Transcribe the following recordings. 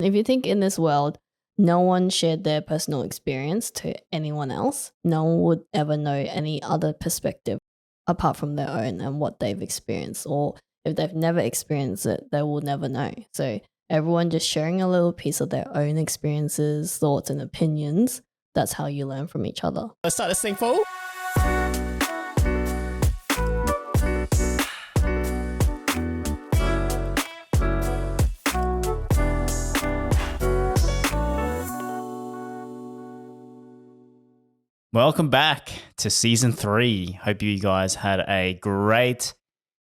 If you think in this world, no one shared their personal experience to anyone else, no one would ever know any other perspective apart from their own and what they've experienced. Or if they've never experienced it, they will never know. So everyone just sharing a little piece of their own experiences, thoughts, and opinions. That's how you learn from each other. Let's start this thing, fool. Welcome back to season 3. Hope you guys had a great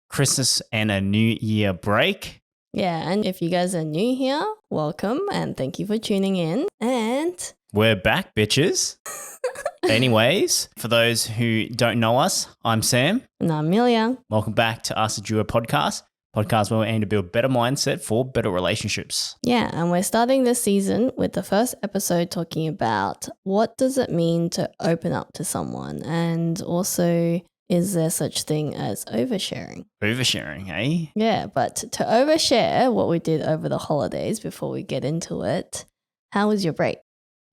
Christmas and a New Year break. Yeah, and if you guys are new here, welcome and thank you for tuning in. And we're back, bitches. Anyways, for those who don't know us, I'm Sam. And I'm Amelia. Welcome back to Us a Duo podcast where we aim to build better mindset for better relationships. Yeah, and we're starting this season with the first episode talking about what does it mean to open up to someone, and also is there such thing as oversharing? Oversharing, eh? Yeah, but to overshare what we did over the holidays before we get into it, how was your break?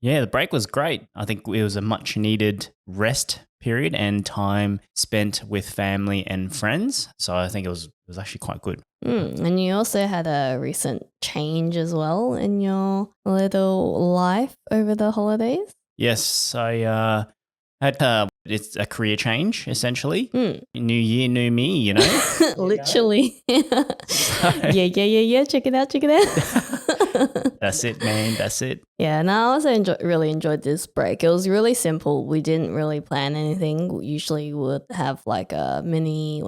Yeah, the break was great. I think it was a much needed rest period and time spent with family and friends. So I think it was actually quite good. And you also had a recent change as well in your little life over the holidays? Yes, I had it's a career change, essentially. New year, new me, you know? Literally. Yeah. Check it out. That's it, man. That's it. Yeah, and I also really enjoyed this break. It was really simple. We didn't really plan anything. Usually we would have like a mini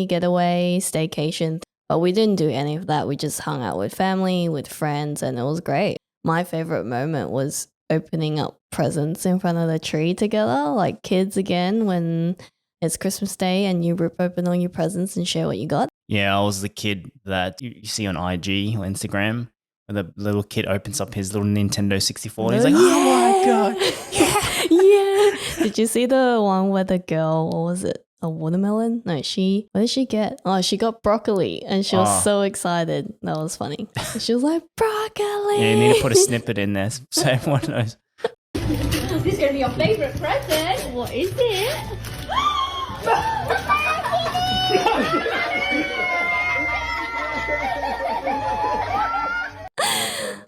getaway, staycation. But we didn't do any of that. We just hung out with family, with friends, and it was great. My favorite moment was opening up presents in front of the tree together, like kids again, when it's Christmas Day and you rip open all your presents and share what you got. Yeah, I was the kid that you see on IG or Instagram. The little kid opens up his little Nintendo 64 and he's like, oh my God. Yeah. Did you see the one where the girl, what was it? A watermelon? No, what did she get? Oh, she got broccoli and she was so excited. That was funny. She was like, broccoli. Yeah, you need to put a snippet in there so everyone knows. This is going to be your favourite present. What is it?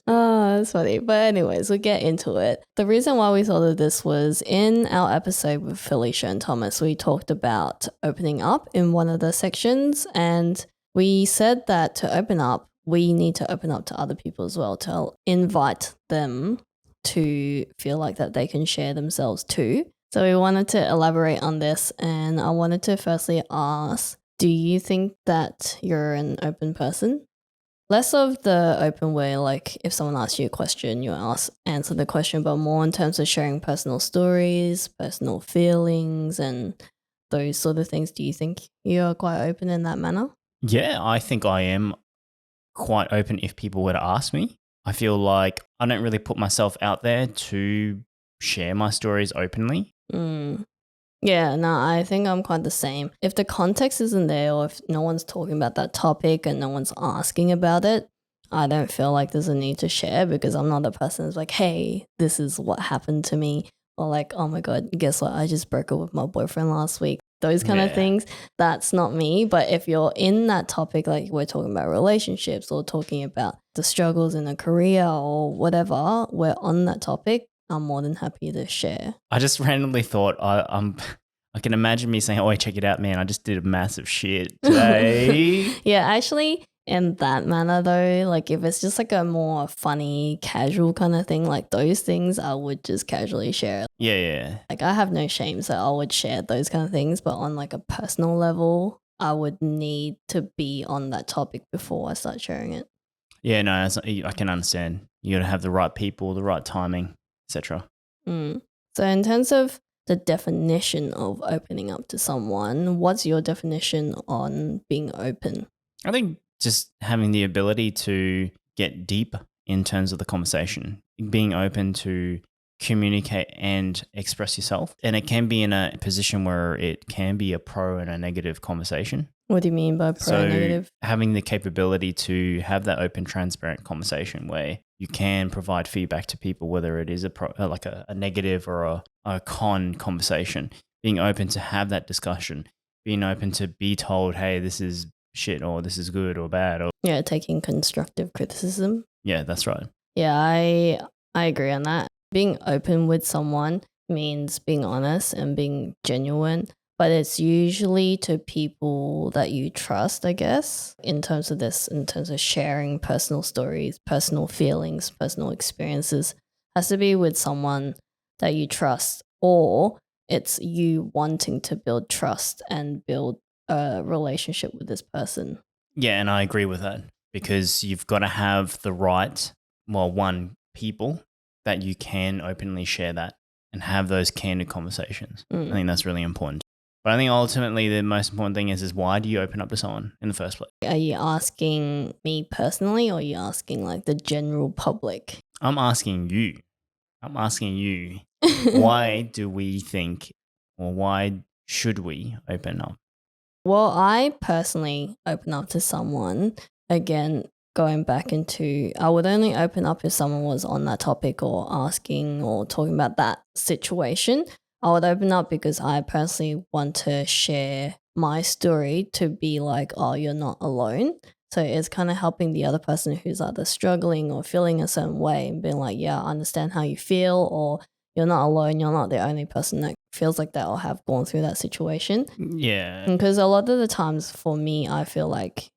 Oh, that's funny. But anyways, we'll get into it. The reason why we thought of this was in our episode with Felicia and Thomas, we talked about opening up in one of the sections. And we said that to open up, we need to open up to other people as well, to invite them to feel like that they can share themselves too. So we wanted to elaborate on this. And I wanted to firstly ask, do you think that you're an open person? Less of the open way, like if someone asks you a question, you answer the question, but more in terms of sharing personal stories, personal feelings, and those sort of things. Do you think you're quite open in that manner? Yeah, I think I am quite open if people were to ask me. I feel like I don't really put myself out there to share my stories openly. Yeah, no, I think I'm quite the same. If the context isn't there, or if no one's talking about that topic and no one's asking about it, I don't feel like there's a need to share, because I'm not the person who's like, hey, this is what happened to me. Or like, oh my God, guess what? I just broke up with my boyfriend last week. Those kind of things. That's not me. But if you're in that topic, like we're talking about relationships or talking about the struggles in a career or whatever, we're on that topic, I'm more than happy to share. I just randomly thought I can imagine me saying, oh, check it out, man. I just did a massive shit today. Yeah, actually, in that manner though, like if it's just like a more funny, casual kind of thing, like those things I would just casually share. Yeah. Like I have no shame, so I would share those kind of things. But on like a personal level, I would need to be on that topic before I start sharing it. Yeah, no, I can understand. You got to have the right people, the right timing, etc. So in terms of the definition of opening up to someone, what's your definition on being open? I think just having the ability to get deep in terms of the conversation, being open to communicate and express yourself. And it can be in a position where it can be a pro and a negative conversation. What do you mean by pro and negative? Having the capability to have that open, transparent conversation where you can provide feedback to people, whether it is like a negative or a con conversation. Being open to have that discussion, being open to be told, hey, this is shit or this is good or bad. Or Yeah, taking constructive criticism. yeah, that's right. Yeah, I agree on that. Being open with someone means being honest and being genuine, but it's usually to people that you trust, I guess, in terms of sharing personal stories, personal feelings, personal experiences. Has to be with someone that you trust, or it's you wanting to build trust and build a relationship with this person. Yeah, and I agree with that because you've got to have the right, people that you can openly share that and have those candid conversations. I think that's really important. But I think ultimately the most important thing is why do you open up to someone in the first place? Are you asking me personally, or are you asking like the general public? I'm asking you. Why do we think, or why should we open up? Well, I personally open up to someone, again, going back into, I would only open up if someone was on that topic or asking or talking about that situation. I would open up because I personally want to share my story to be like, oh, you're not alone. So it's kind of helping the other person who's either struggling or feeling a certain way and being like, yeah, I understand how you feel, or you're not alone. You're not the only person that feels like that or have gone through that situation. Yeah. Because a lot of the times for me, I feel like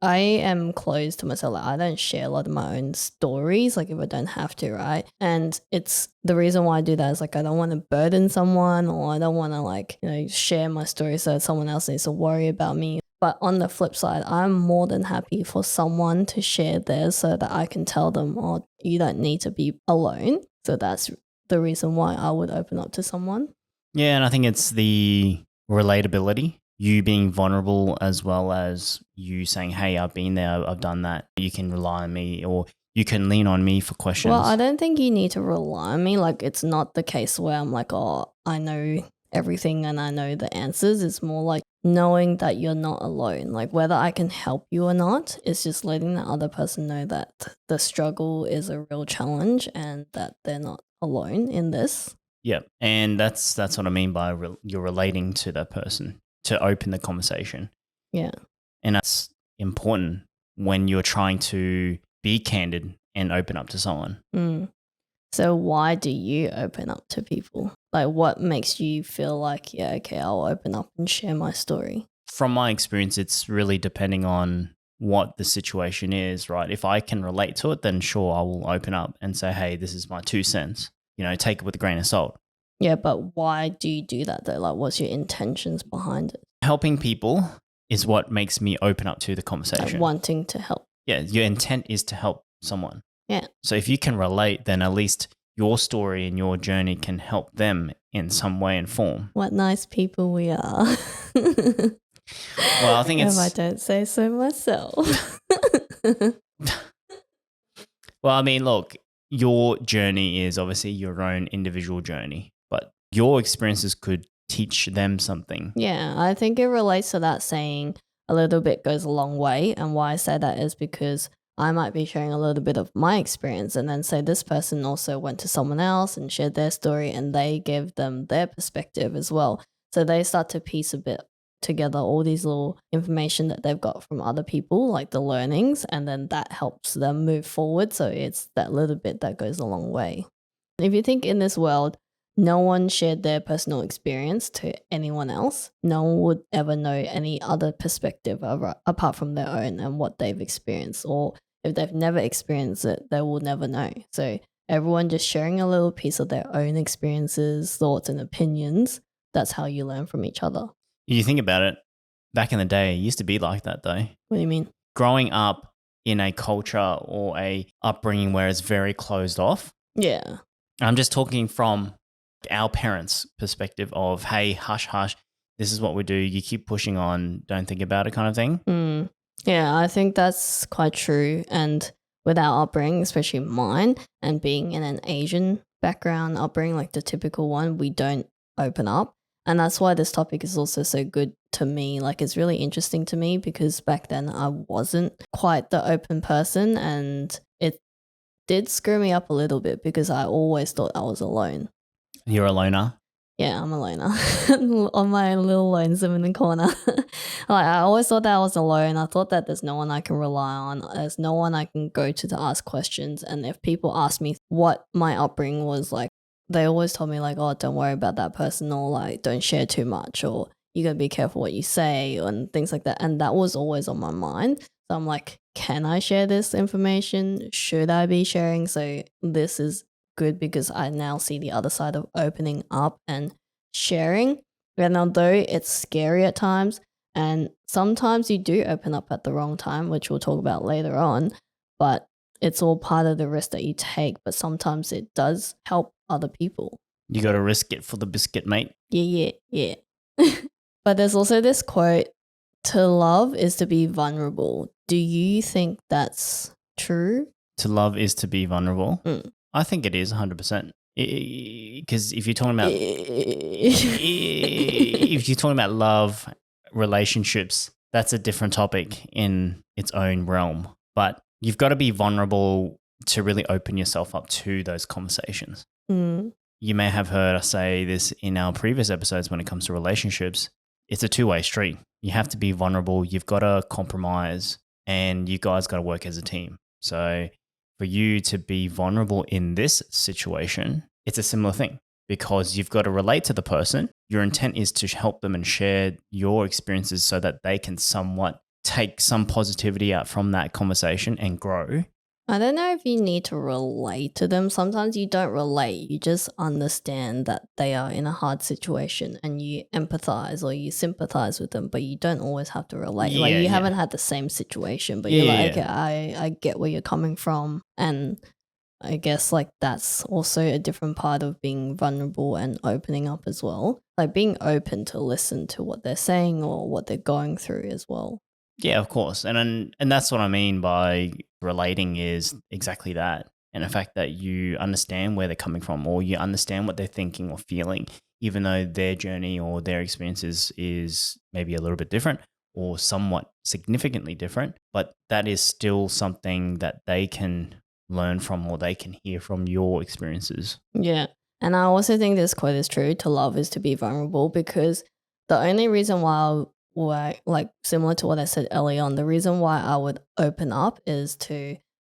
I am closed to myself. Like I don't share a lot of my own stories, like if I don't have to, right? And it's the reason why I do that is like I don't want to burden someone, or I don't want to like, share my story so someone else needs to worry about me. But on the flip side, I'm more than happy for someone to share theirs so that I can tell them, oh, you don't need to be alone. So that's the reason why I would open up to someone. Yeah, and I think it's the relatability, you being vulnerable as well as you saying, hey, I've been there, I've done that. You can rely on me, or you can lean on me for questions. Well, I don't think you need to rely on me. Like, it's not the case where I'm like, oh, I know everything and I know the answers. It's more like knowing that you're not alone. Like, whether I can help you or not, it's just letting the other person know that the struggle is a real challenge and that they're not alone in this. Yeah, and that's what I mean by you're relating to that person to open the conversation. Yeah. And that's important when you're trying to be candid and open up to someone. So why do you open up to people? Like, what makes you feel like, yeah, okay, I'll open up and share my story? From my experience, it's really depending on what the situation is, right? If I can relate to it, then sure, I will open up and say, hey, this is my 2 cents. Take it with a grain of salt. Yeah, but why do you do that though? Like, what's your intentions behind it? Helping people is what makes me open up to the conversation. Like wanting to help. Yeah, your intent is to help someone. Yeah. So if you can relate, then at least your story and your journey can help them in some way and form. What nice people we are. Well, I think if I don't say so myself. Well, I mean, look, your journey is obviously your own individual journey, but your experiences could teach them something. Yeah, I think it relates to that saying, a little bit goes a long way. And why I say that is because I might be sharing a little bit of my experience, and then say this person also went to someone else and shared their story, and they gave them their perspective as well. So they start to piece a bit together all these little information that they've got from other people, like the learnings, and then that helps them move forward. So it's that little bit that goes a long way. If you think in this world, no one shared their personal experience to anyone else, no one would ever know any other perspective apart from their own and what they've experienced. Or if they've never experienced it, they will never know. So everyone just sharing a little piece of their own experiences, thoughts, and opinions. That's how you learn from each other. You think about it, back in the day, it used to be like that though. What do you mean? Growing up in a culture or a upbringing where it's very closed off. Yeah. I'm just talking from our parents' perspective of, hey, hush, hush, this is what we do. You keep pushing on, don't think about it kind of thing. Yeah, I think that's quite true. And with our upbringing, especially mine, and being in an Asian background upbringing, like the typical one, we don't open up. And that's why this topic is also so good to me. Like, it's really interesting to me because back then I wasn't quite the open person, and it did screw me up a little bit because I always thought I was alone. You're a loner. Yeah, I'm a loner on my little lonesome in the corner. Like I always thought that I was alone. I thought that there's no one I can rely on. There's no one I can go to ask questions. And if people ask me what my upbringing was like, they always told me like, oh, don't worry about that person, or like don't share too much, or you gotta be careful what you say and things like that. And that was always on my mind. So I'm like, can I share this information? Should I be sharing? So this is good because I now see the other side of opening up and sharing. And although it's scary at times, and sometimes you do open up at the wrong time, which we'll talk about later on, but it's all part of the risk that you take. But sometimes it does help other people. You got to risk it for the biscuit, mate. Yeah. But there's also this quote, to love is to be vulnerable. Do you think that's true? To love is to be vulnerable. Mm. I think it is 100%. Because if you're talking about if you're talking about love, relationships, that's a different topic in its own realm. But you've got to be vulnerable to really open yourself up to those conversations. Mm. You may have heard us say this in our previous episodes when it comes to relationships. It's a two-way street. You have to be vulnerable. You've got to compromise, and you guys got to work as a team. So for you to be vulnerable in this situation, it's a similar thing because you've got to relate to the person. Your intent is to help them and share your experiences so that they can somewhat take some positivity out from that conversation and grow. I don't know if you need to relate to them. Sometimes you don't relate. You just understand that they are in a hard situation and you empathize or you sympathize with them, but you don't always have to relate. Like you haven't had the same situation, but you're like, okay, I get where you're coming from. And I guess like that's also a different part of being vulnerable and opening up as well. Like being open to listen to what they're saying or what they're going through as well. Yeah, of course. And that's what I mean by relating is exactly that. And the fact that you understand where they're coming from or you understand what they're thinking or feeling, even though their journey or their experiences is maybe a little bit different or somewhat significantly different, but that is still something that they can learn from or they can hear from your experiences. Yeah. And I also think this quote is true. To love is to be vulnerable, because the only reason why like similar to what I said earlier on, the reason why I would open up is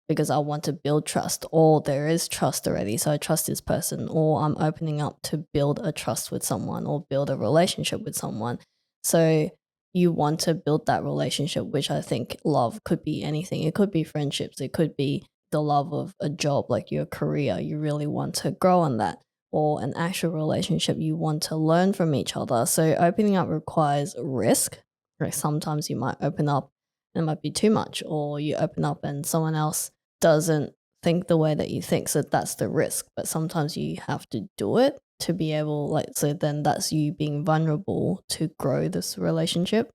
because I want to build trust, or there is trust already. So I trust this person, or I'm opening up to build a trust with someone or build a relationship with someone. So you want to build that relationship, which I think love could be anything. It could be friendships. It could be the love of a job, like your career. You really want to grow on that. Or an actual relationship, you want to learn from each other. So opening up requires risk. Like sometimes you might open up and it might be too much, or you open up and someone else doesn't think the way that you think. So that's the risk. But sometimes you have to do it to be able, like, so then that's you being vulnerable to grow this relationship.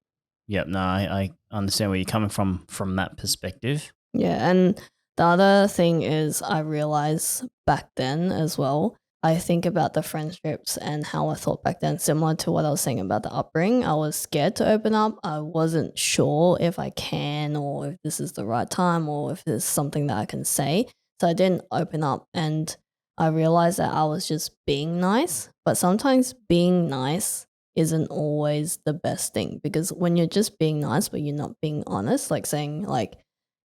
Yep, no, I understand where you're coming from that perspective. Yeah, and the other thing is I realized back then as well, I think about the friendships and how I thought back then, similar to what I was saying about the upbringing. I was scared to open up. I wasn't sure if I can, or if this is the right time, or if there's something that I can say. So I didn't open up, and I realized that I was just being nice. But sometimes being nice isn't always the best thing, because when you're just being nice but you're not being honest, like saying like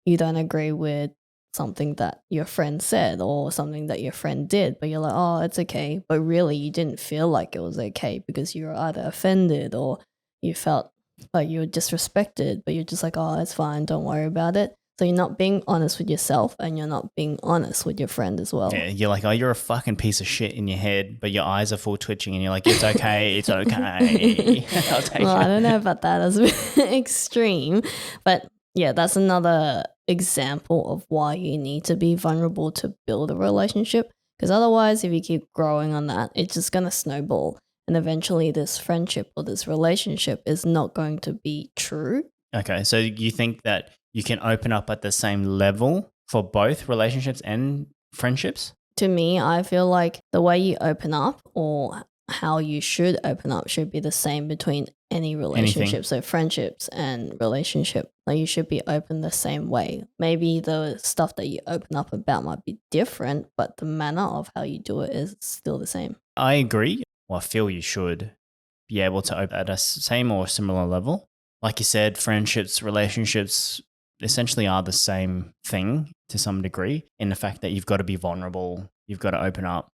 you don't agree with something that your friend said or something that your friend did, but you're like, oh, it's okay. But really, you didn't feel like it was okay because you were either offended or you felt like you were disrespected, but you're just like, oh, it's fine. Don't worry about it. So you're not being honest with yourself and you're not being honest with your friend as well. Yeah, you're like, oh, you're a fucking piece of shit in your head, but your eyes are full twitching and you're like, it's okay, it's okay. I'll take Well, it. I don't know about that as extreme, but yeah, that's another example of why you need to be vulnerable to build a relationship. Because otherwise, if you keep growing on that, it's just going to snowball. And eventually this friendship or this relationship is not going to be true. Okay, so you think that you can open up at the same level for both relationships and friendships? To me, I feel like the way you open up or how you should open up should be the same between any relationship. So friendships and relationship, like you should be open the same way. Maybe the stuff that you open up about might be different, but the manner of how you do it is still the same. I agree. Well, I feel you should be able to open at a same or similar level. Like you said, friendships, relationships essentially are the same thing to some degree, in the fact that you've got to be vulnerable, you've got to open up,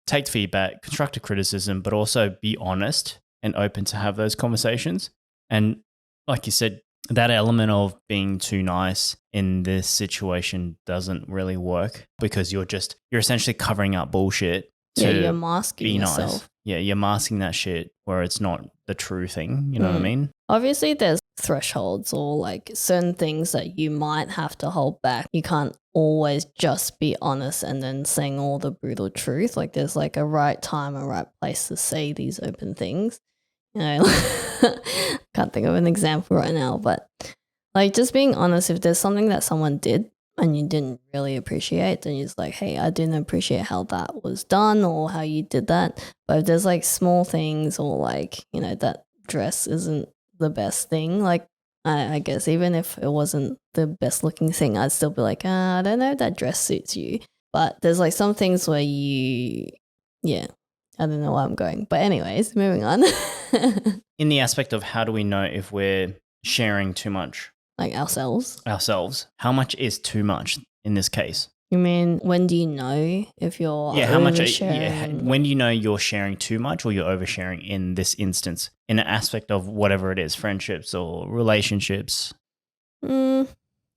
take feedback, constructive criticism, but also be honest and open to have those conversations. And like you said, that element of being too nice in this situation doesn't really work, because you're essentially covering up bullshit. You're masking be yourself. Nice. Yeah, you're masking that shit where it's not the true thing. You know what I mean? Obviously, there's thresholds or like certain things that you might have to hold back. You can't always just be honest and then saying all the brutal truth. Like there's like a right time, a right place to say these open things. You know, can't think of an example right now, but like just being honest, if there's something that someone did and you didn't really appreciate, then you're just like, hey, I didn't appreciate how that was done or how you did that. But if there's like small things or like, you know, that dress isn't the best thing, like I guess even if it wasn't the best looking thing, I'd still be like, I don't know if that dress suits you. But there's like some things where yeah, I don't know where I'm going. But anyways, moving on. In the aspect of how do we know if we're sharing too much? Like ourselves. How much is too much in this case? You mean when do you know if you're how much? oversharing? When do you know you're sharing too much or you're oversharing in this instance, in an aspect of whatever it is, friendships or relationships? I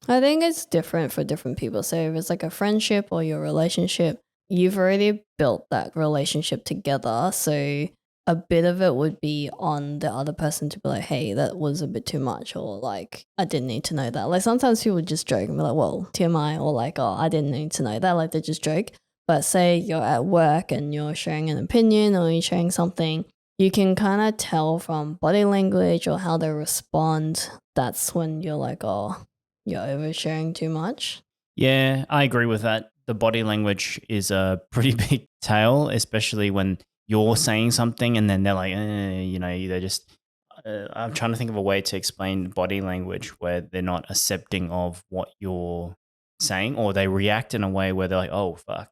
think it's different for different people. So if it's like a friendship or your relationship, you've already built that relationship together. So a bit of it would be on the other person to be like, hey, that was a bit too much, or like, I didn't need to know that. Like sometimes people just joke and be like, well, TMI, or like, oh, I didn't need to know that. Like they just joke. But say you're at work and you're sharing an opinion or you're sharing something, you can kind of tell from body language or how they respond. That's when you're like, oh, you're oversharing too much. Yeah, I agree with that. The body language is a pretty big tale, especially when you're saying something and then they're like, you know, they're just, I'm trying to think of a way to explain body language where they're not accepting of what you're saying, or they react in a way where they're like, oh, fuck,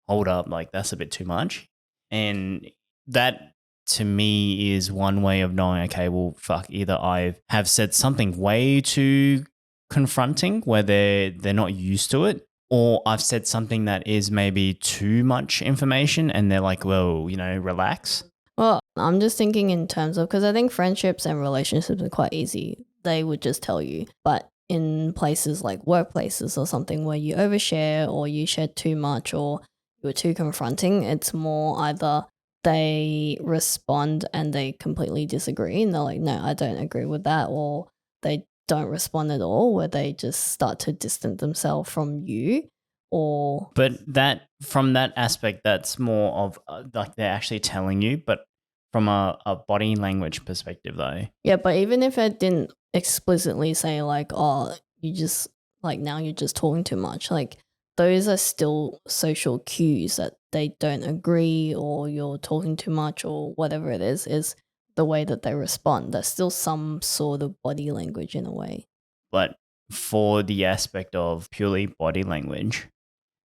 hold up, like that's a bit too much. And that to me is one way of knowing, okay, well, fuck, either I have said something way too confronting where they're not used to it, or I've said something that is maybe too much information and they're like, well, you know, relax. Well, I'm just thinking in terms of, because I think friendships and relationships are quite easy. They would just tell you. But in places like workplaces or something where you overshare or you share too much or you're too confronting, it's more either they respond and they completely disagree and they're like, no, I don't agree with that, or they don't respond at all, where they just start to distance themselves from you. But that, from that aspect, that's more of like they're actually telling you, but from a body language perspective though. Yeah, but even if it didn't explicitly say like, oh, you just like now you're just talking too much, like those are still social cues that they don't agree or you're talking too much or whatever it is the way that they respond. There's still some sort of body language in a way. But for the aspect of purely body language,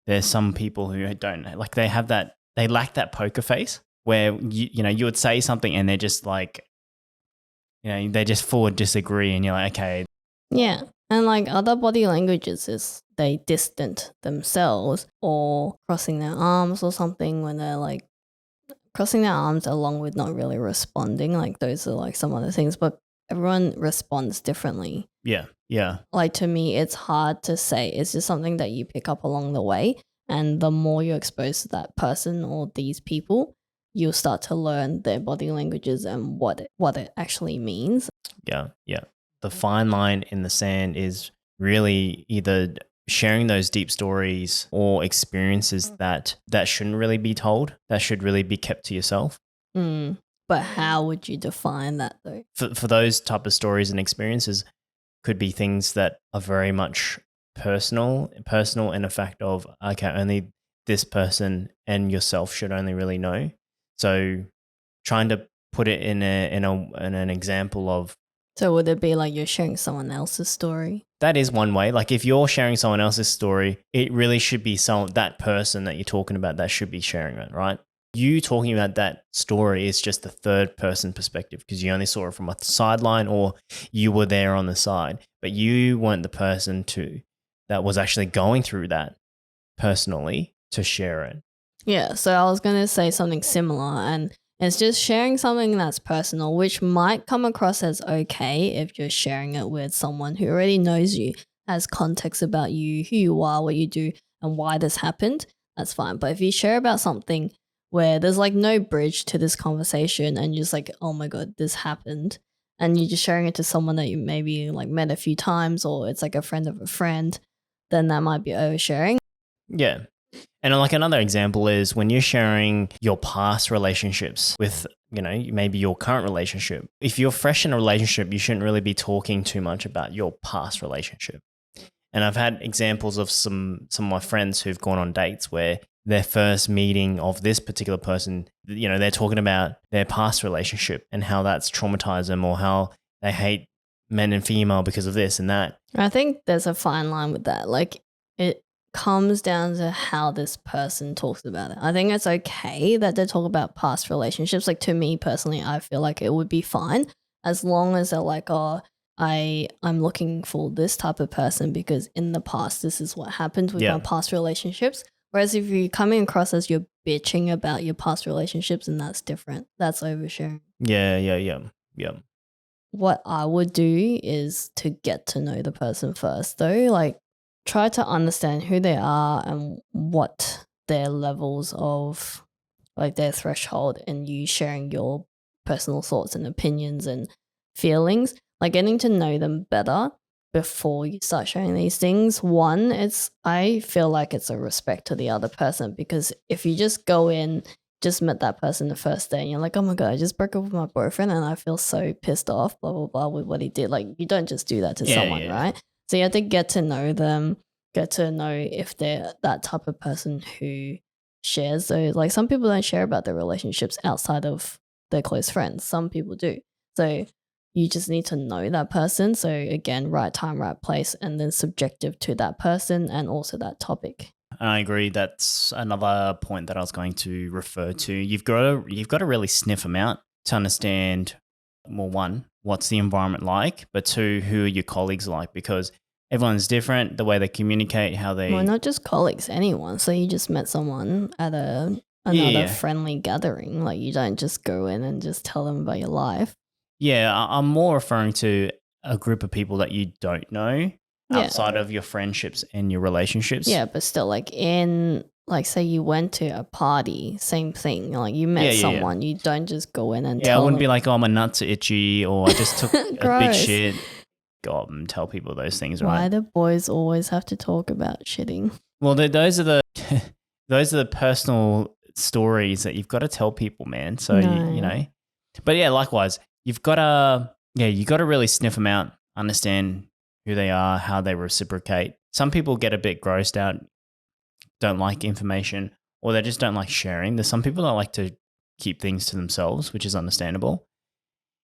there's some people who don't, like they have that, they lack that poker face where you know, you would say something and they're just like, you know, they just forward disagree and you're like, okay. Yeah. And like other body languages is they distant themselves or crossing their arms or something when they're like crossing their arms along with not really responding. Like those are like some other things, but everyone responds differently. Yeah. Yeah. Like to me, it's hard to say. It's just something that you pick up along the way. And the more you're exposed to that person or these people, you'll start to learn their body languages and what it actually means. Yeah. Yeah. The fine line in the sand is really either sharing those deep stories or experiences that shouldn't really be told, that should really be kept to yourself. But how would you define that though? For those type of stories and experiences could be things that are very much personal in a fact of, okay, only this person and yourself should only really know. So trying to put it in an example of So would it be like you're sharing someone else's story? that is one way. Like if you're sharing someone else's story, it really should be that person that you're talking about that should be sharing it, right? You talking about that story is just the third person perspective because you only saw it from a sideline or you were there on the side, but you weren't the person that was actually going through that personally to share it. Yeah, so I was going to say something similar, and it's just sharing something that's personal, which might come across as okay if you're sharing it with someone who already knows you, has context about you, who you are, what you do, and why this happened. That's fine. But if you share about something where there's like no bridge to this conversation and you're just like, oh my God, this happened, and you're just sharing it to someone that you maybe like met a few times or it's like a friend of a friend, then that might be oversharing. Yeah. And like another example is when you're sharing your past relationships with, maybe your current relationship. If you're fresh in a relationship, you shouldn't really be talking too much about your past relationship. And I've had examples of some of my friends who've gone on dates where their first meeting of this particular person, they're talking about their past relationship and how that's traumatized them or how they hate men and female because of this and that. I think there's a fine line with that. Like it comes down to how this person talks about it. I think it's okay that they talk about past relationships. Like to me personally, I feel like it would be fine as long as they're like, oh, I'm looking for this type of person because in the past this is what happened with my past relationships. Whereas if you're coming across as you're bitching about your past relationships, and that's different. That's oversharing. Yeah. What I would do is to get to know the person first though. Like try to understand who they are and what their levels of like their threshold and you sharing your personal thoughts and opinions and feelings, like getting to know them better before you start sharing these things. One, I feel like it's a respect to the other person because if you just go in, just met that person the first day and you're like, oh my God, I just broke up with my boyfriend and I feel so pissed off, blah, blah, blah, with what he did. Like you don't just do that to someone, right? So you have to get to know them, get to know if they're that type of person who shares those. Like some people don't share about their relationships outside of their close friends. Some people do. So you just need to know that person. So again, right time, right place, and then subjective to that person and also that topic. I agree. That's another point that I was going to refer to. You've got to really sniff them out to understand, well, one, what's the environment like, but two, who are your colleagues like? Because everyone's different, the way they communicate, how they... Well, not just colleagues, anyone. So you just met someone at another friendly gathering. Like you don't just go in and just tell them about your life. Yeah, I'm more referring to a group of people that you don't know outside of your friendships and your relationships. Yeah, but still like say you went to a party, same thing. Like you met someone, you don't just go in and tell I wouldn't them. be like, oh, my nuts are itchy or I just took a big shit. Go up and tell people those things, right? Why do boys always have to talk about shitting? Well, those are the personal stories that you've got to tell people, man. So, But yeah, likewise, you got to really sniff them out, understand who they are, how they reciprocate. Some people get a bit grossed out, don't like information, or they just don't like sharing. There's some people that like to keep things to themselves, which is understandable.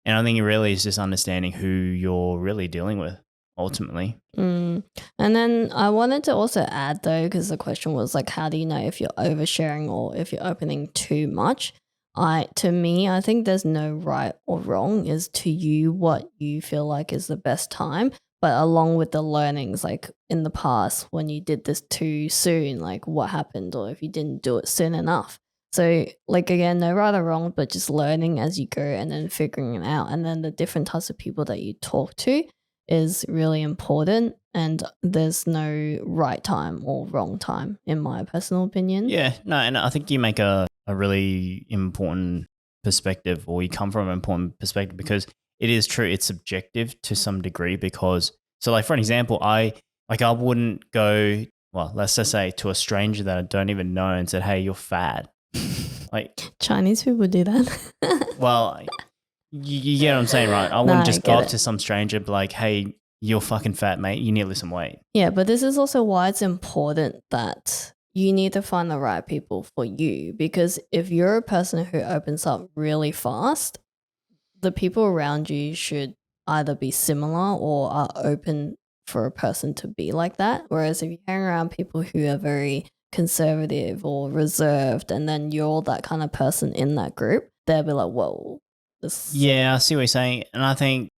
And I think it really is just understanding who you're really dealing with ultimately. And then I wanted to also add though, because the question was like, how do you know if you're oversharing or if you're opening too much? To me, I think there's no right or wrong. Is to you what you feel like is the best time, but along with the learnings, like in the past when you did this too soon, like what happened, or if you didn't do it soon enough. So like again, no right or wrong, but just learning as you go and then figuring it out. And then the different types of people that you talk to is really important. And there's no right time or wrong time, in my personal opinion. Yeah, no, and I think you make a really important perspective, or you come from an important perspective, because it is true. It's subjective to some degree because, so like for an example, I wouldn't go, well, let's just say to a stranger that I don't even know and said, hey, you're fat. Like Chinese people do that. Well, you get what I'm saying, right? I wouldn't just go up to some stranger and be like, hey, you're fucking fat, mate. You need to lose some weight. Yeah, but this is also why it's important that you need to find the right people for you, because if you're a person who opens up really fast, the people around you should either be similar or are open for a person to be like that. Whereas if you hang around people who are very conservative or reserved, and then you're that kind of person in that group, they'll be like, whoa, this. Yeah, I see what you're saying. And I think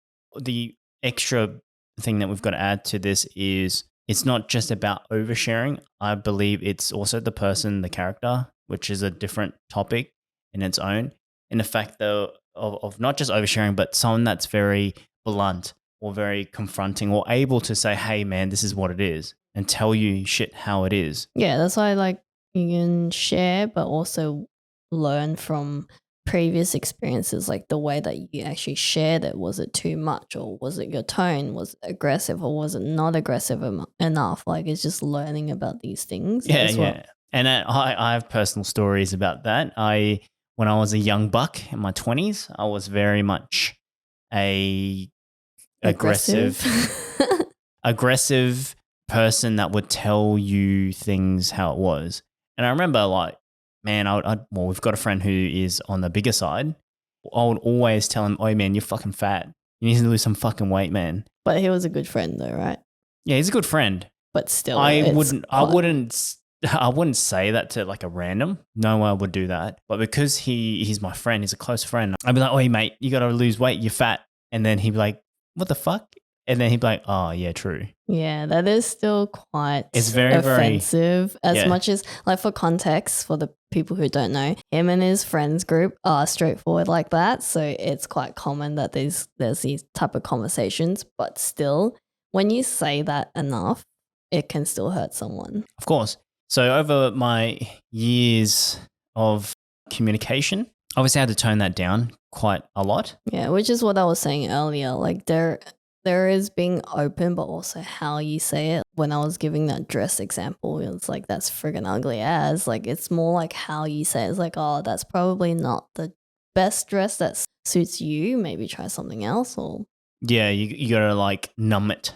the extra thing that we've got to add to this is it's not just about oversharing. I believe it's also the person, the character, which is a different topic in its own. In the fact, though, of not just oversharing, but someone that's very blunt or very confronting or able to say, hey, man, this is what it is, and tell you shit how it is. Yeah, that's why like you can share, but also learn from previous experiences, like the way that you actually shared it. Was it too much, or was it your tone? Was it aggressive, or was it not aggressive enough? Like it's just learning about these things. Yeah, as well. yeah. And I have personal stories about that. When I was a young buck in my 20s, I was very much a aggressive person that would tell you things how it was. And I remember like, man, well, we've got a friend who is on the bigger side. I would always tell him, oh man, you're fucking fat. You need to lose some fucking weight, man. But he was a good friend though, right? Yeah, he's a good friend. But still, I wouldn't say that to like a random. No one would do that. But because he's my friend, he's a close friend, I'd be like, oh, mate, you got to lose weight. You're fat. And then he'd be like, what the fuck? And then he'd be like, oh, yeah, true. Yeah, that is still quite It's very, offensive. yeah. Much as, like, for context, for the people who don't know, him and his friends group are straightforward like that. So it's quite common that there's these type of conversations. But still, when you say that enough, it can still hurt someone. Of course. So over my years of communication, obviously I had to tone that down quite a lot. Yeah, which is what I was saying earlier. Like there is being open, but also how you say it. When I was giving that dress example, it's like, that's friggin' ugly as. Like, it's more like how you say it. It's like, oh, that's probably not the best dress that suits you. Maybe try something else. Or yeah, you gotta like numb it.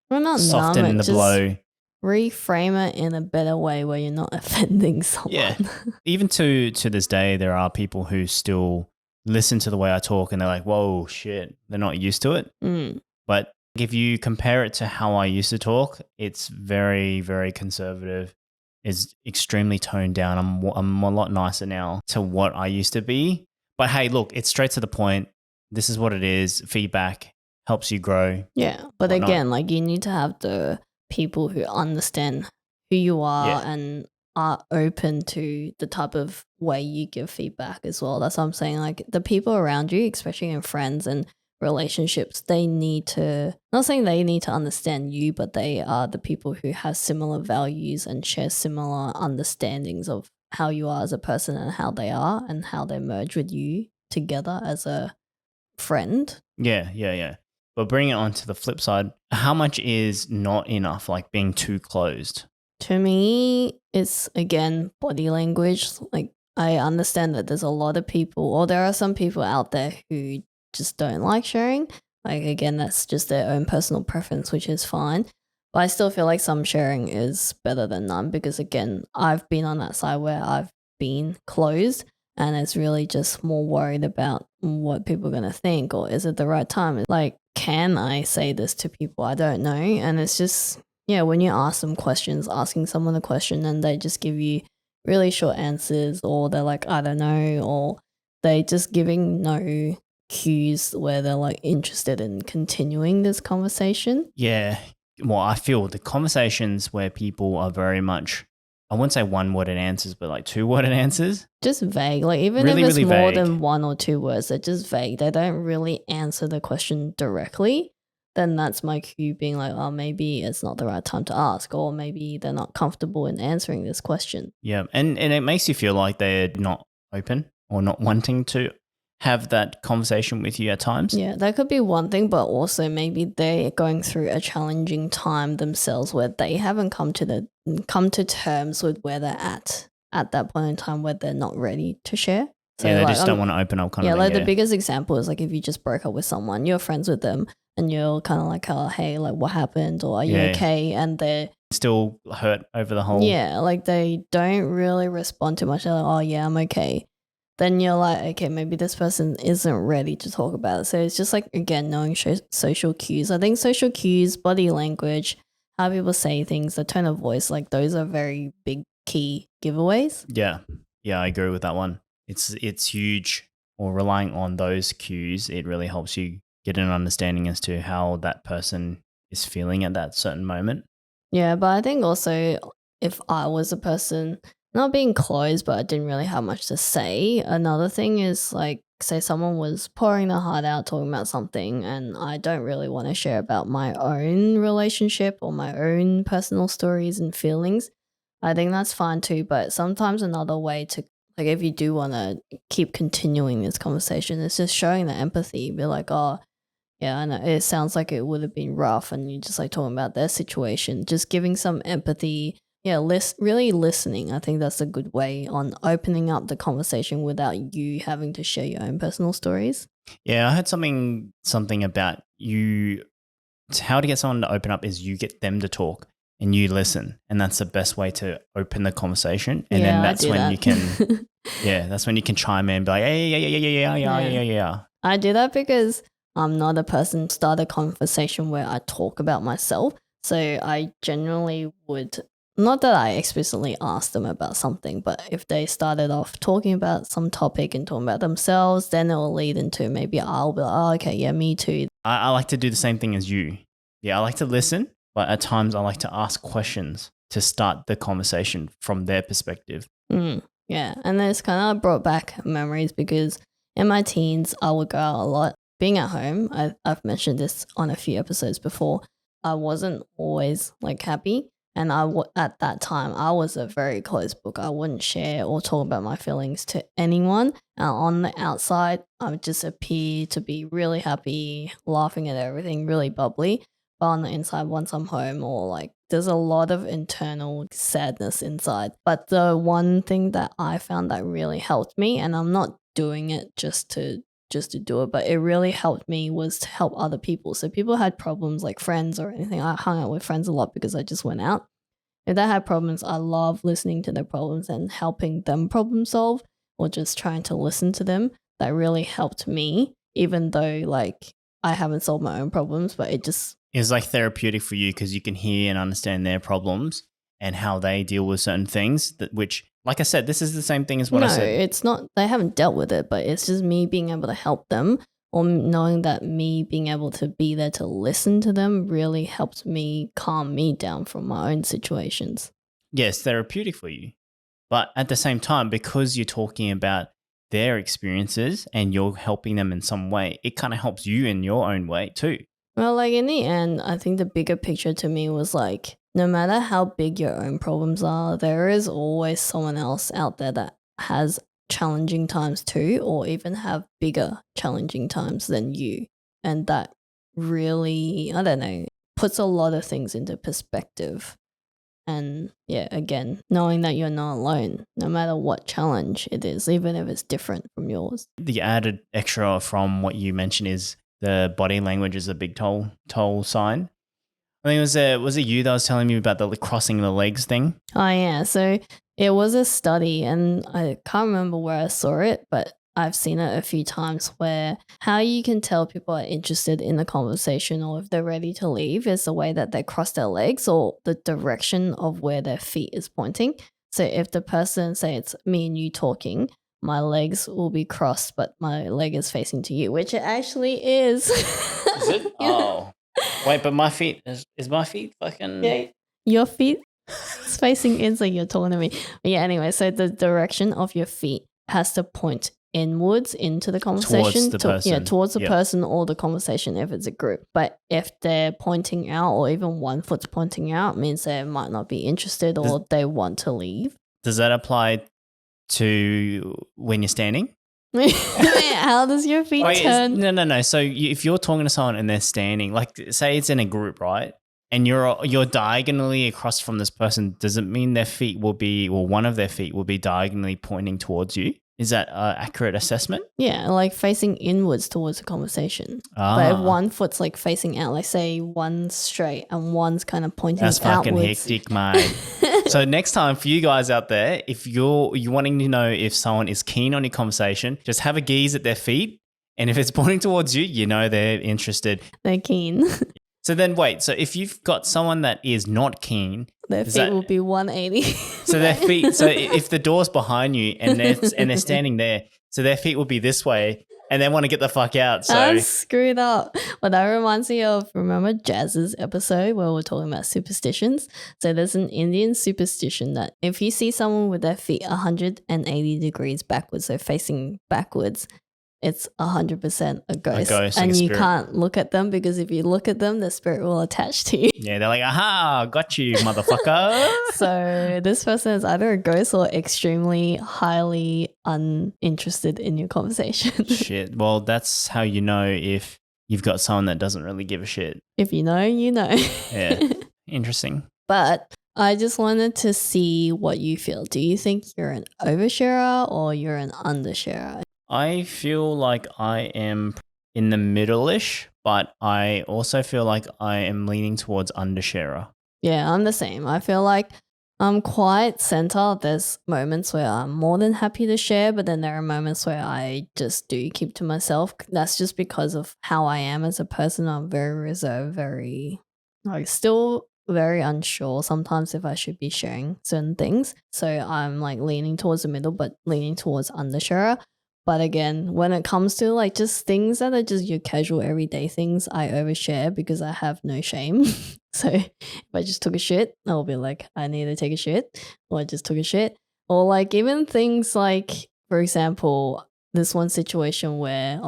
Well, not soften numb it, the just blow. reframe it in a better way where you're not offending someone. Yeah. Even to this day, there are people who still listen to the way I talk and they're like, whoa, shit, they're not used to it. Mm. But if you compare it to how I used to talk, it's very, very conservative. It's extremely toned down. I'm a lot nicer now to what I used to be. But hey, look, it's straight to the point. This is what it is. Feedback helps you grow. Yeah. But again, like you need to have the people who understand who you are and are open to the type of way you give feedback as well. That's what I'm saying. Like the people around you, especially in friends and relationships, they need to, not saying they need to understand you, but they are the people who have similar values and share similar understandings of how you are as a person and how they are and how they merge with you together as a friend. Yeah. But bring it on to the flip side, how much is not enough, like being too closed? To me, it's again body language. Like I understand that there's a lot of people, or there are some people out there who just don't like sharing. Like again, that's just their own personal preference, which is fine. But I still feel like some sharing is better than none, because again, I've been on that side where I've been closed and it's really just more worried about what people are going to think, or is it the right time? Like, can I say this to people? I don't know. And it's just, yeah, when you ask them questions, asking someone a question and they just give you really short answers, or they're like, I don't know, or they just giving no cues where they're like interested in continuing this conversation. Yeah. Well, I feel the conversations where people are very much, I wouldn't say one-worded answers, but like two-worded answers. Just vague. Like even Really, if it's really more vague. than 1 or 2 words, they're just vague. They don't really answer the question directly. Then that's my cue being like, oh, maybe it's not the right time to ask, or maybe they're not comfortable in answering this question. Yeah. And it makes you feel like they're not open or not wanting to have that conversation with you at times. Yeah, that could be one thing, but also maybe they're going through a challenging time themselves where they haven't come to terms with where they're at that point in time, where they're not ready to share. So yeah, they like, just don't want to open up kind of thing. Like the biggest example is like if you just broke up with someone, you're friends with them, and you're kind of like, oh, hey, like what happened, or are you Yeah. okay? And they're Still hurt over the whole. yeah, like they don't really respond too much. They're like, oh yeah, I'm okay. Then you're like, okay, maybe this person isn't ready to talk about it. So it's just like, again, knowing social cues. I think social cues, body language, how people say things, the tone of voice, like those are very big key giveaways. Yeah. Yeah, I agree with that one. It's huge. Or relying on those cues, it really helps you get an understanding as to how that person is feeling at that certain moment. Yeah, but I think also if I was a person not being closed, but I didn't really have much to say, another thing is like, say someone was pouring their heart out talking about something, and I don't really want to share about my own relationship or my own personal stories and feelings. I think that's fine too, but sometimes another way to, like, if you do want to keep continuing this conversation, is just showing the empathy. Be like, oh, yeah, I know it sounds like it would have been rough, and you just like talking about their situation, just giving some empathy. Yeah, really listening. I think that's a good way on opening up the conversation without you having to share your own personal stories. Yeah, I heard something about you. How to get someone to open up is you get them to talk and you listen, and that's the best way to open the conversation. And Yeah, then I that's do when that. you can, yeah, that's when you can chime in, and be like, hey, yeah. I do that because I'm not a person to start a conversation where I talk about myself. So I generally would, not that I explicitly ask them about something, but if they started off talking about some topic and talking about themselves, then it will lead into maybe I'll be like, oh, okay, yeah, me too. I like to do the same thing as you. Yeah, I like to listen, but at times I like to ask questions to start the conversation from their perspective. Yeah, and then it's kind of brought back memories because in my teens, I would go out a lot. Being at home, I've mentioned this on a few episodes before. I wasn't always like happy, and at that time I was a very closed book. I wouldn't share or talk about my feelings to anyone. On the outside, I would just appear to be really happy, laughing at everything, really bubbly. But on the inside, once I'm home, or like there's a lot of internal sadness inside. But the one thing that I found that really helped me, and I'm not doing it just to do it, but it really helped me, was to help other people. So people had problems, like friends or anything. I hung out with friends a lot because I just went out. If they had problems, I love listening to their problems and helping them problem solve, or just trying to listen to them. That really helped me, even though like I haven't solved my own problems, but it just It's like therapeutic for you because you can hear and understand their problems and how they deal with certain things, which, like I said, this is the same thing as what I said. it's not. They haven't dealt with it, but it's just me being able to help them, or knowing that me being able to be there to listen to them really helped me calm me down from my own situations. Yes, therapeutic for you. But at the same time, because you're talking about their experiences and you're helping them in some way, it kind of helps you in your own way too. Well, like in the end, I think the bigger picture to me was like, no matter how big your own problems are, there is always someone else out there that has challenging times too, or even have bigger challenging times than you. And that really, I don't know, puts a lot of things into perspective. And yeah, again, knowing that you're not alone, no matter what challenge it is, even if it's different from yours. The added extra from what you mentioned is the body language is a big toll sign. I think was it you that was telling me about the crossing the legs thing? Oh yeah, so it was a study, and I can't remember where I saw it, but I've seen it a few times, where how you can tell people are interested in the conversation or if they're ready to leave is the way that they cross their legs or the direction of where their feet is pointing. So if the person, say it's me and you talking, my legs will be crossed, but my leg is facing to you, which it actually is. Is it? Oh. Wait, but my feet is my feet fucking Yeah, your feet is facing in, so you're talking to me. But yeah, anyway, so the direction of your feet has to point inwards into the conversation. Towards the person. Towards the Yep. person or the conversation if it's a group. But if they're pointing out, or even one foot's pointing out, means they might not be interested or they want to leave. Does that apply to when you're standing? How does your feet turn? No. So if you're talking to someone and they're standing, like say it's in a group, right? And you're diagonally across from this person, does it mean their feet will be, or one of their feet will be diagonally pointing towards you? Is that an accurate assessment? Yeah, like facing inwards towards the conversation. Ah, But if one foot's like facing out, like say one's straight and one's kind of pointing that's fucking outwards. hectic, mate. So next time for you guys out there, if you're wanting to know if someone is keen on your conversation, just have a gaze at their feet. And if it's pointing towards you, you know they're interested. They're keen. So then wait, so if you've got someone that is not keen, Their is feet that- will be 180. so their feet, so if the door's behind you and they're standing there, so their feet will be this way and they want to get the fuck out. So That's screwed up. Well, that reminds me of, remember Jazz's episode where we're talking about superstitions? So there's an Indian superstition that if you see someone with their feet 180 degrees backwards, so facing backwards, it's 100% a ghost. ghost, like and a you spirit. can't look at them because if you look at them, the spirit will attach to you. yeah, they're like, aha, got you, motherfucker. So this person is either a ghost or extremely highly uninterested in your conversation. Shit. Well, that's how you know if you've got someone that doesn't really give a shit. If you know, you know. Yeah. Interesting. But I just wanted to see what you feel. Do you think you're an oversharer or you're an undersharer? I feel like I am in the middle-ish, but I also feel like I am leaning towards undersharer. Yeah, I'm the same. I feel like I'm quite center. There's moments where I'm more than happy to share, but then there are moments where I just do keep to myself. That's just because of how I am as a person. I'm very reserved, very, like, still very unsure sometimes if I should be sharing certain things. So I'm like leaning towards the middle, but leaning towards undersharer. But again, when it comes to like just things that are just your casual everyday things, I overshare because I have no shame. So if I just took a shit, I'll be like, I need to take a shit, or I just took a shit. Or like even things like, for example, this one situation where,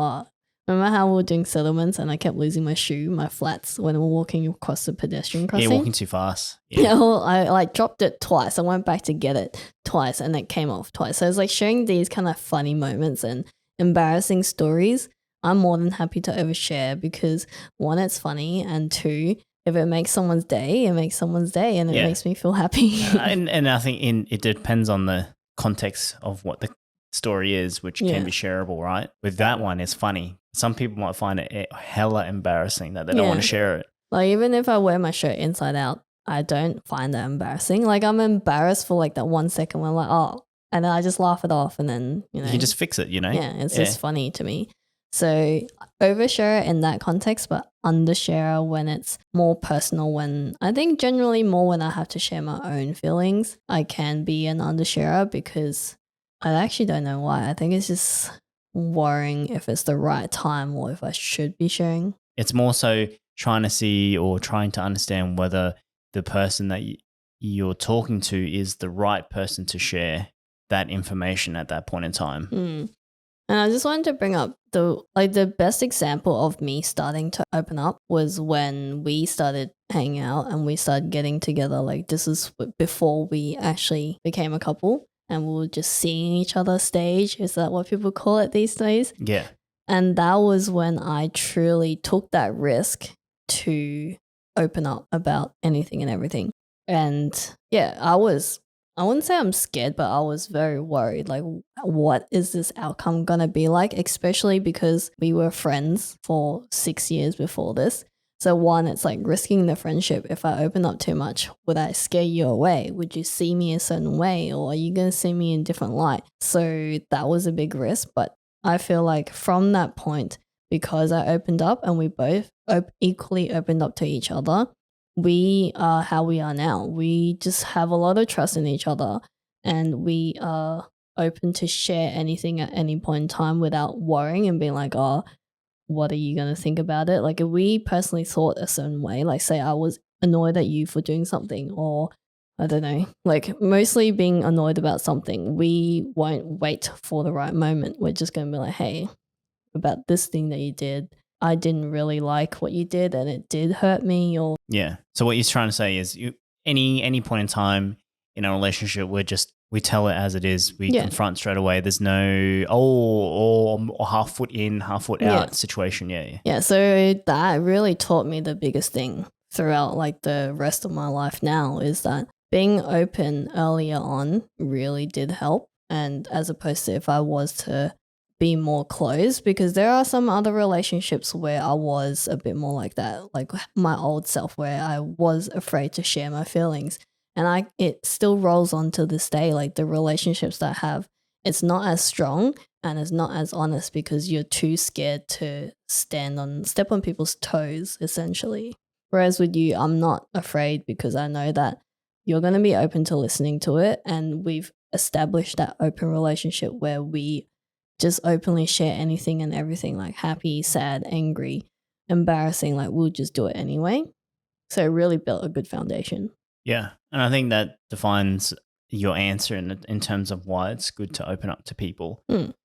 remember how we were doing settlements and I kept losing my shoe, my flats, when we were walking across the pedestrian crossing? Yeah, walking too fast. Yeah, well, I like dropped it twice. I went back to get it twice and it came off twice. So it's like sharing these kind of funny moments and embarrassing stories. I'm more than happy to overshare because one, it's funny, and two, if it makes someone's day, it makes someone's day and it Yeah. makes me feel happy. And I think it depends on the context of what the story is, which Yeah. can be shareable, right? With that one, it's funny. Some people might find it hella embarrassing that they don't want Yeah. to share it. Like even if I wear my shirt inside out, I don't find that embarrassing. Like I'm embarrassed for like that 1 second when I'm like, oh, and then I just laugh it off and then, you know. You can just fix it, you know? Yeah, it's just funny to me. So overshare in that context, but undershare when it's more personal. When I think generally more when I have to share my own feelings, I can be an undersharer because I actually don't know why. I think it's just worrying if it's the right time or if I should be sharing. It's more so trying to see or trying to understand whether the person that you're talking to is the right person to share that information at that point in time. Mm. And I just wanted to bring up the best example of me starting to open up was when we started hanging out and we started getting together. Like this is before we actually became a couple and we were just seeing each other stage. Is that what people call it these days? Yeah. And that was when I truly took that risk to open up about anything and everything. And yeah, I wouldn't say I'm scared, but I was very worried. Like, what is this outcome going to be like? Especially because we were friends for 6 years before this. So one, it's like risking the friendship. If I open up too much, would I scare you away? Would you see me a certain way? Or are you going to see me in a different light? So that was a big risk. But I feel like from that point, because I opened up and we both equally opened up to each other, we are how we are now. We just have a lot of trust in each other and we are open to share anything at any point in time without worrying and being like, oh, what are you going to think about it? Like if we personally thought a certain way, like say I was annoyed at you for doing something, or I don't know, like mostly being annoyed about something, we won't wait for the right moment. We're just going to be like, hey, about this thing that you did, I didn't really like what you did and it did hurt me. Or Yeah. So what you're trying to say is any point in time in a relationship, we tell it as it is. We confront straight away. There's no or half foot in, half foot out situation. Yeah. Yeah. So that really taught me the biggest thing throughout like the rest of my life now is that being open earlier on really did help. and as opposed to if I was to be more closed, because there are some other relationships where I was a bit more like that, like my old self, where I was afraid to share my feelings. And it still rolls on to this day. Like the relationships that I have, it's not as strong and it's not as honest because you're too scared to step on people's toes, essentially. Whereas with you, I'm not afraid because I know that you're going to be open to listening to it. And we've established that open relationship where we just openly share anything and everything, like happy, sad, angry, embarrassing, like we'll just do it anyway. So it really built a good foundation. Yeah. And I think that defines your answer in terms of why it's good to open up to people.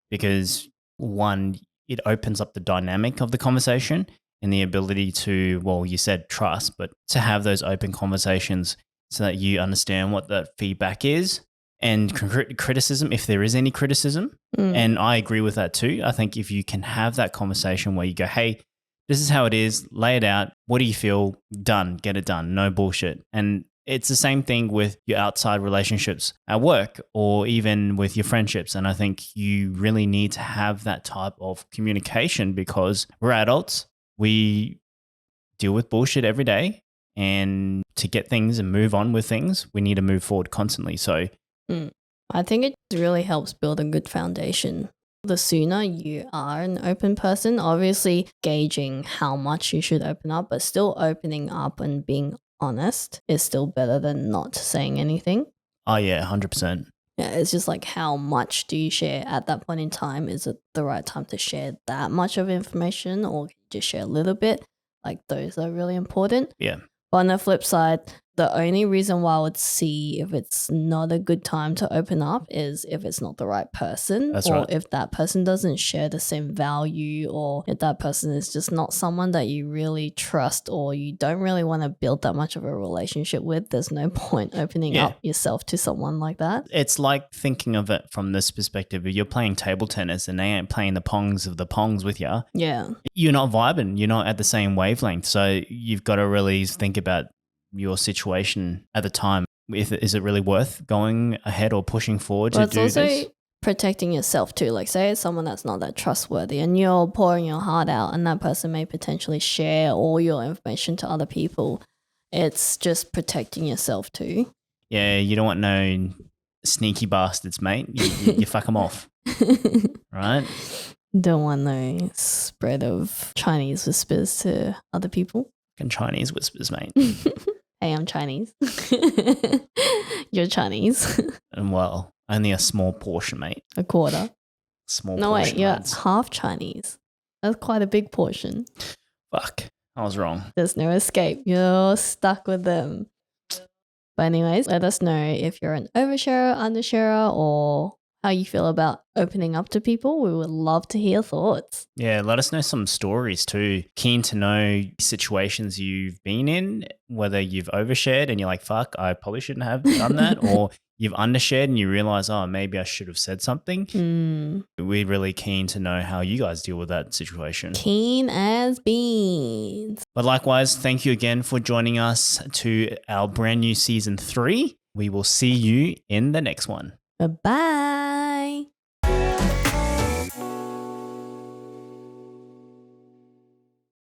Because one, it opens up the dynamic of the conversation and the ability to, well, you said trust, but to have those open conversations so that you understand what the feedback is and criticism, if there is any criticism. And I agree with that too. I think if you can have that conversation where you go, hey, this is how it is, lay it out. What do you feel? Done, get it done. No bullshit. And it's the same thing with your outside relationships at work or even with your friendships. And I think you really need to have that type of communication because we're adults. We deal with bullshit every day. And to get things and move on with things, we need to move forward constantly. So I think it really helps build a good foundation. The sooner you are an open person, obviously gauging how much you should open up, but still opening up and being honest is still better than not saying anything. Oh, yeah, 100%. Yeah, it's just like how much do you share at that point in time? Is it the right time to share that much of information or just share a little bit? Like those are really important. Yeah. But on the flip side, the only reason why I would see if it's not a good time to open up is if it's not the right person. That's or right. if that person doesn't share the same value, or if that person is just not someone that you really trust or you don't really want to build that much of a relationship with. There's no point opening up yourself to someone like that. It's like thinking of it from this perspective. If you're playing table tennis and they ain't playing the pongs of the pongs with you, you're not vibing. You're not at the same wavelength. So you've got to really think about your situation at the time. Is it really worth going ahead or pushing forward to do this? It's also protecting yourself too. Like say it's someone that's not that trustworthy and you're pouring your heart out and that person may potentially share all your information to other people. It's just protecting yourself too. Yeah, you don't want no sneaky bastards, mate. You fuck them off, right? Don't want no spread of Chinese whispers to other people. And Chinese whispers, mate. Hey, I'm Chinese. You're Chinese. And well, only a small portion, mate. A quarter. Small no, portion. No, wait, you're lads. half Chinese. That's quite a big portion. Fuck, I was wrong. There's no escape. You're stuck with them. But anyways, let us know if you're an oversharer, undersharer, or how you feel about opening up to people. We would love to hear thoughts. Yeah, let us know some stories too. Keen to know situations you've been in, whether you've overshared and you're like, fuck, I probably shouldn't have done that, or you've undershared and you realize, oh, maybe I should have said something. We're really keen to know how you guys deal with that situation. Keen as beans. But likewise, thank you again for joining us to our brand new season 3. We will see you in the next one. Bye-bye.